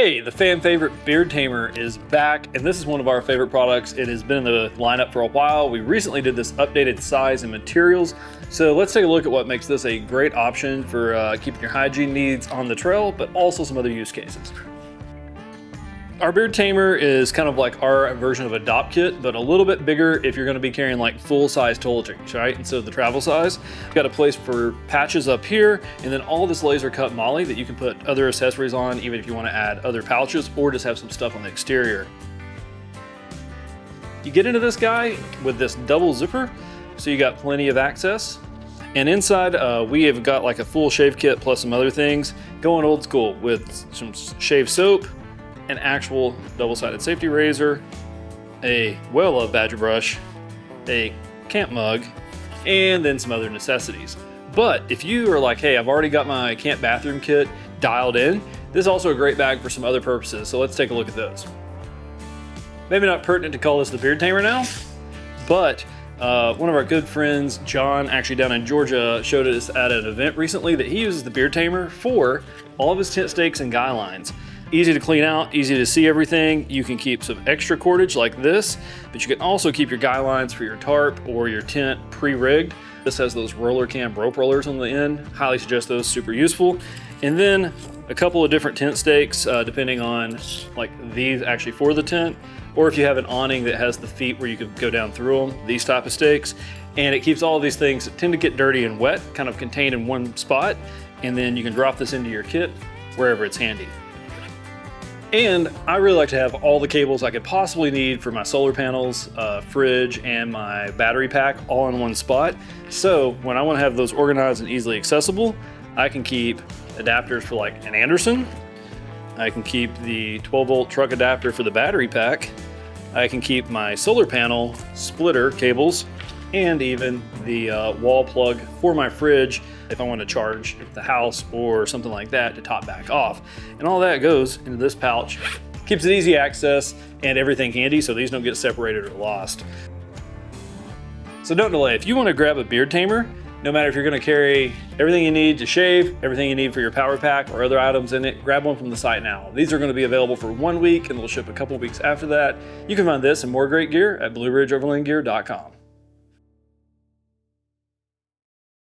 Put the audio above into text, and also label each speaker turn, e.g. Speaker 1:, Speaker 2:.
Speaker 1: Hey, the fan favorite Beard Tamer is back, and this is one of our favorite products. It has been in the lineup for a while. We recently did this updated size and materials. So let's take a look at what makes this a great option for keeping your hygiene needs on the trail, but also some other use cases. Our Beard Tamer is kind of like our version of a Dopp kit, but a little bit bigger if you're going to be carrying like full-size toiletries, right? Instead of the travel size. We've got a place for patches up here, and then all this laser cut molle that you can put other accessories on, even if you want to add other pouches or just have some stuff on the exterior. You get into this guy with this double zipper, so you got plenty of access. And inside, we have got like a full shave kit plus some other things, going old school with some shave soap, an actual double-sided safety razor, a well-loved badger brush, a camp mug, and then some other necessities. But if you are like, hey, I've already got my camp bathroom kit dialed in, this is also a great bag for some other purposes, so let's take a look at those. Maybe not pertinent to call this the Beard Tamer now, but one of our good friends, John, actually down in Georgia, showed us at an event recently that he uses the Beard Tamer for all of his tent stakes and guy lines. Easy to clean out, easy to see everything. You can keep some extra cordage like this, but you can also keep your guy lines for your tarp or your tent pre-rigged. This has those roller cam rope rollers on the end. Highly suggest those, super useful. And then a couple of different tent stakes, depending on like these actually for the tent, or if you have an awning that has the feet where you can go down through them, these type of stakes. And it keeps all of these things that tend to get dirty and wet kind of contained in one spot. And then you can drop this into your kit wherever it's handy. And I really like to have all the cables I could possibly need for my solar panels, fridge, and my battery pack all in one spot. So when I want to have those organized and easily accessible, I can keep adapters for like an Anderson. I can keep the 12-volt truck adapter for the battery pack. I can keep my solar panel splitter cables, and even the wall plug for my fridge if I want to charge the house or something like that to top back off. And all that goes into this pouch. Keeps it easy access and everything handy so these don't get separated or lost. So don't delay. If you want to grab a Beard Tamer, no matter if you're going to carry everything you need to shave, everything you need for your power pack or other items in it, grab one from the site now. These are going to be available for 1 week and they'll ship a couple weeks after that. You can find this and more great gear at BlueRidgeOverlandGear.com.